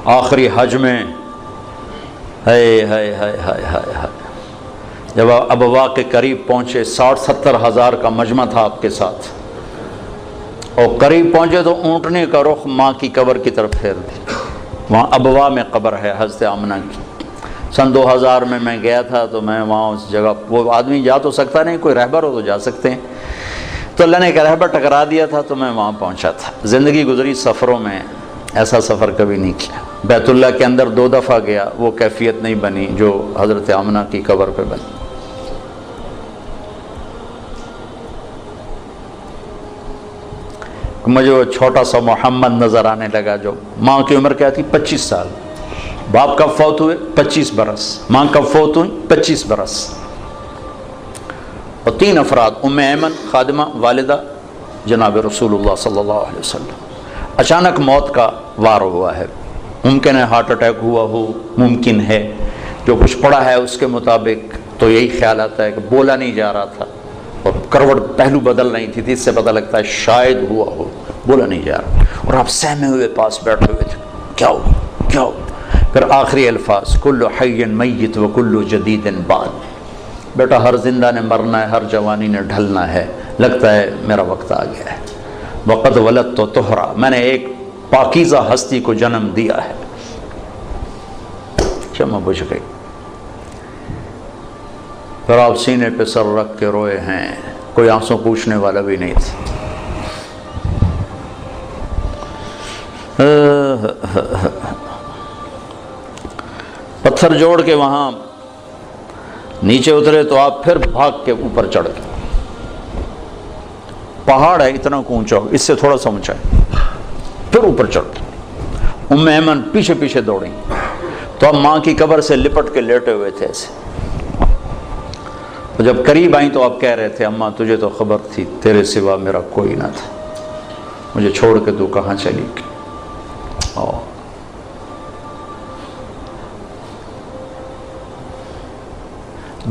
آخری حج میں جب ابوا کے قریب پہنچے، 60-70 ہزار کا مجمع تھا آپ کے ساتھ، اور قریب پہنچے تو اونٹنے کا رخ ماں کی قبر کی طرف پھیر دی۔ وہاں ابوا میں قبر ہے حضرت آمنہ کی۔ سن 2000 میں گیا تھا، تو میں وہاں اس جگہ، وہ آدمی جا تو سکتا نہیں، کوئی رہبر ہو تو جا سکتے ہیں، تو اللہ نے ایک رہبر ٹکرا دیا تھا، تو میں وہاں پہنچا تھا۔ زندگی گزری سفروں میں، ایسا سفر کبھی نہیں کیا۔ بیت اللہ کے اندر 2 دفعہ گیا، وہ کیفیت نہیں بنی جو حضرت آمنہ کی قبر پہ بنی۔ مجھے وہ چھوٹا سا محمد نظر آنے لگا، جو ماں کی عمر کیا تھی؟ 25 سال۔ باپ کب فوت ہوئے؟ 25 برس۔ ماں کب فوت ہوئی؟ 25 برس۔ اور 3 افراد، ام ایمن خادمہ، والدہ جناب رسول اللہ صلی اللہ علیہ وسلم۔ اچانک موت کا وار ہوا ہے، ممکن ہے ہارٹ اٹیک ہوا ہو، ممکن ہے جو کچھ پڑھا ہے اس کے مطابق تو یہی خیال آتا ہے کہ بولا نہیں جا رہا تھا، اور کروٹ پہلو بدل رہی تھی، اس سے پتہ لگتا ہے شاید ہوا ہو، بولا نہیں جا رہا، اور آپ سہمے ہوئے پاس بیٹھے ہوئے تھے، کیا ہو کیا ہو؟ پھر آخری الفاظ، کل حی میت و کل جدید بعد، بیٹا ہر زندہ نے مرنا ہے، ہر جوانی نے ڈھلنا ہے، لگتا ہے میرا وقت آ گیا ہے۔ وقد ولدت طہرا، میں نے ایک پاکیزہ ہستی کو جنم دیا ہے۔ شمع بجھ گئی، پھر آپ سینے پہ سر رکھ کے روئے ہیں، کوئی آنسوں پوچھنے والا بھی نہیں تھا۔ پتھر جوڑ کے وہاں نیچے اترے تو آپ پھر بھاگ کے اوپر چڑھ گئے۔ پہاڑ ہے اتنا اونچا، اس سے تھوڑا سا اونچا ہے، پھر اوپر چڑھ گئے۔ ام ایمن پیچھے پیچھے دوڑیں، تو اب ماں کی قبر سے لپٹ کے لیٹے ہوئے تھے ایسے۔ اور جب قریب آئیں تو آپ کہہ رہے تھے، اماں تجھے تو خبر تھی تیرے سوا میرا کوئی نہ تھا، مجھے چھوڑ کے تو کہاں چلی گئی۔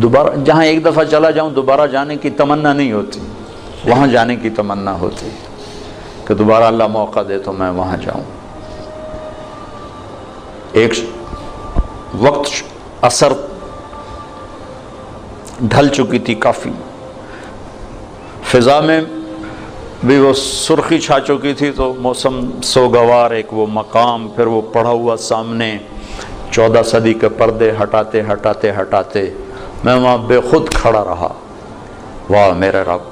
دوبارہ جہاں ایک دفعہ چلا جاؤں دوبارہ جانے کی تمنا نہیں ہوتی، وہاں جانے کی تمنا ہوتی کہ دوبارہ اللہ موقع دے تو میں وہاں جاؤں۔ ایک وقت عصر ڈھل چکی تھی کافی، فضا میں بھی وہ سرخی چھا چکی تھی، تو موسم سوگوار، ایک وہ مقام، پھر وہ پڑھا ہوا سامنے 14 صدی کے پردے ہٹاتے ہٹاتے ہٹاتے میں وہاں بے خود کھڑا رہا۔ واہ میرے رب،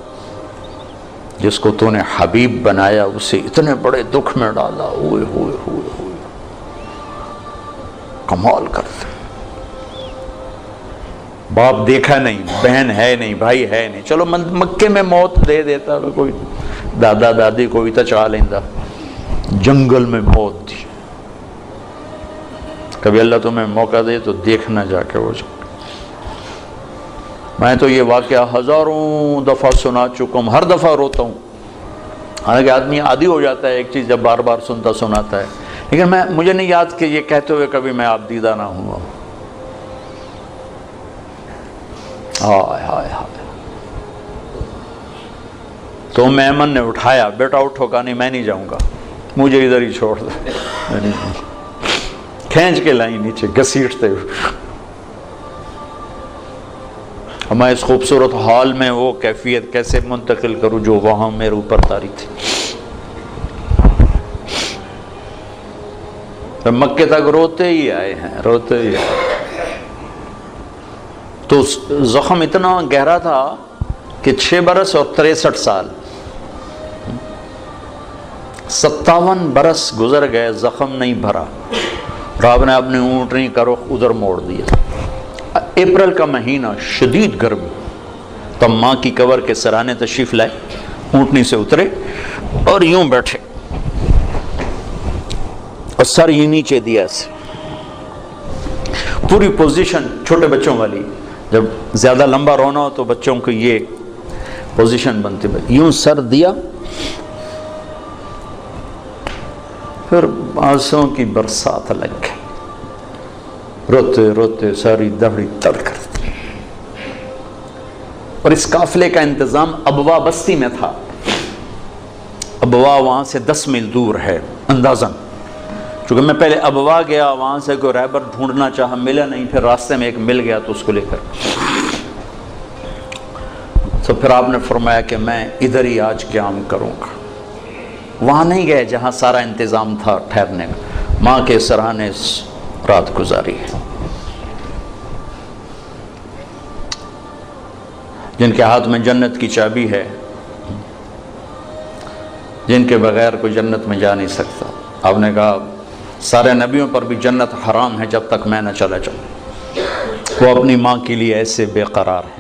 جس کو تو نے حبیب بنایا اسے اتنے بڑے دکھ میں ڈالا، ہوئے ہوئے ہوئے ہوئے، کمال کرتے۔ باپ دیکھا نہیں، بہن ہے نہیں، بھائی ہے نہیں، چلو مکے میں موت دے دیتا، کوئی دادا دادی کوئی تو چاہ لیندہ، جنگل میں موت دی۔ کبھی اللہ تمہیں موقع دے تو دیکھنا جا کے وہ جنگل۔ میں تو یہ واقعہ ہزاروں دفعہ سنا چکا ہوں، ہر دفعہ روتا ہوں، حالانکہ آدمی عادی ہو جاتا ہے ایک چیز جب بار بار سنتا سناتا ہے، لیکن مجھے نہیں یاد کہ یہ کہتے ہوئے کبھی میں آپ دیدہ نہ ہوں۔ ہائے ہائے ہائے۔ تو ایمن نے اٹھایا، بیٹا اٹھو، کہا نہیں میں نہیں جاؤں گا، مجھے ادھر ہی چھوڑ دے، کھینچ کے لائی نیچے گھسیٹتے ہوئے۔ میں اس خوبصورت حال میں وہ کیفیت کیسے منتقل کروں جو وہاں میرے اوپر طاری تھی۔ مکے تک روتے ہی آئے ہیں، روتے ہی آئے۔ تو زخم اتنا گہرا تھا کہ 6 برس اور 63 سال، 57 برس گزر گئے، زخم نہیں بھرا، اور آپ نے اپنے اونٹنی کا رخ ادھر موڑ دیا۔ اپریل کا مہینہ، شدید گرمی، تب ماں کی قبر کے سرانے تشریف لائے، اونٹنی سے اترے اور یوں بیٹھے، اور سر یہ نیچے دیا اسے، پوری پوزیشن چھوٹے بچوں والی، جب زیادہ لمبا رونا ہو تو بچوں کو یہ پوزیشن بنتی، یوں سر دیا، پھر آنسوں کی برسات لگ گئی، روتے روتے ساری دہڑی تر کر دی۔ اور اس قافلے کا انتظام ابوا بستی میں تھا۔ ابوا وہاں سے 10 میل دور ہے اندازاً، چونکہ میں پہلے ابوا گیا، وہاں سے کوئی رہبر ڈھونڈنا چاہا، ملا نہیں، پھر راستے میں ایک مل گیا تو اس کو لے کر تو پھر آپ نے فرمایا کہ میں ادھر ہی آج قیام کروں گا۔ وہاں نہیں گئے جہاں سارا انتظام تھا ٹھہرنے کا، ماں کے سرانے رات گزاری ہے۔ جن کے ہاتھ میں جنت کی چابی ہے، جن کے بغیر کوئی جنت میں جا نہیں سکتا۔ آپ نے کہا سارے نبیوں پر بھی جنت حرام ہے جب تک میں نہ چلا جاؤں، وہ اپنی ماں کے لیے ایسے بے قرار ہیں۔